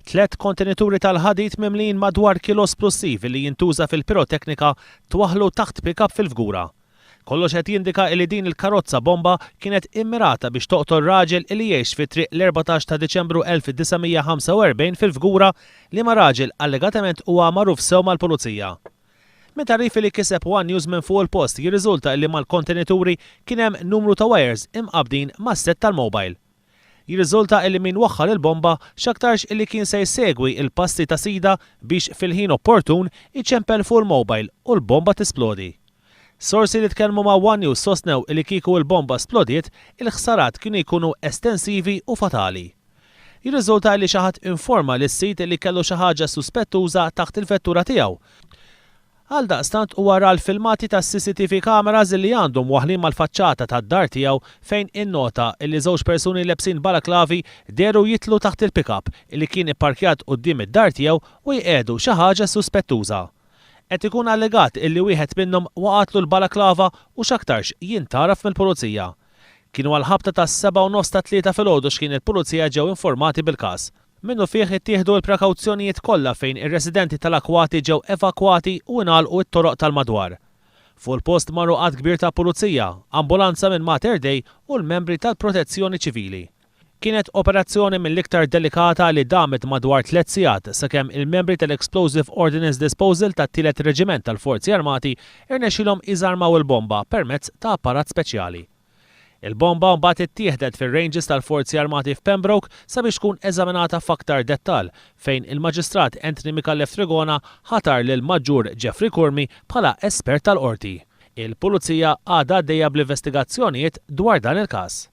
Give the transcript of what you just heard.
3 kontenituri tal-ħadid mimlin madwar kilo splussiv li jintuża fil-piroteknika twaħħlu taħt pick-up fil-Fgura. Kollox qed jindika li din il-karozza bomba kienet immirata biex toqtol raġel li jgħix fit-triq l-14 ta' Diċembru 1945 fil-Fgura li ma' raġel allegatament huwa magħruf sew mal-pulizija. Meta rifi li kiseb One News minn fuq il-post jirriżulta li mal-kontenituri kien hemm numru ta' wires imqabdin mas-set tal-mobile. Jirriżulta li min waħħal il-bomba x'aktarx illi kien se jsegwi il-passi ta' sida biex fil-ħin opportun iċempel fuq il-mobile u l-bomba tisplodi. Sorsi li tkellmu ma' One News sostnew li kieku l-bomba splodiet, il-ħsarat kienu jkunu estensivi u fatali. Jirriżulta li xi ħadd informa lis-sit li kellu xi ħaġa suspettuża taħt il-vettura tiegħu. Għaldaqstant huwa ra l-filmati tas-CCTV cameras li għandhom waħlin mal-faċċata tad-dar tiegħu fejn innota li żewġ persuni lebsin balaklavi deru jitlu taħt il-pickup li kien ipparkjat quddiem id-dar tiegħu u jqiegħdu xi ħaġa suspettuża. Qed ikun allegat illi wieħed minnhom waqatlu l-balaklava u x'aktarx jintaraf mill-pulizija. Kienu għal-ħabta tas-7:09 ta' 3 filgħodu x'kien il-pulizija ġew informati bil-każ. Minnu fih ittieħdu l-prekawzjonijiet kollha fejn ir-residenti tal-Akwati ġew evakwati u ngħalqu t-toroq tal-madwar. Fuq il-post marru qatt kbir ta' pulizija, ambulanza minn Mater Dei u l-membri tal-Protezzjoni Ċivili. Kienet operazzjoni mill-iktar delikata li damet madwar 3 sigħat sakemm il-membri tal-Explosive Ordnance Disposal tat-tielet Reġiment tal-Forzi Armati irnexxilhom iżarmaw il-bomba permezz ta' apparat speċjali. Il-bomba mbagħad ittieħdet fir-ranges tal-Forzi Armati f'Pembroke sabiex tkun eżaminata f'aktar dettall fejn il-Maġistrat Anthony Micallef Trigona ħatar lil Maġġur Jeffrey Kurmi bħala espert tal-qorti. Il-Pulizija għadha għaddejja bl-investigazzjonijiet dwar dan il-każ.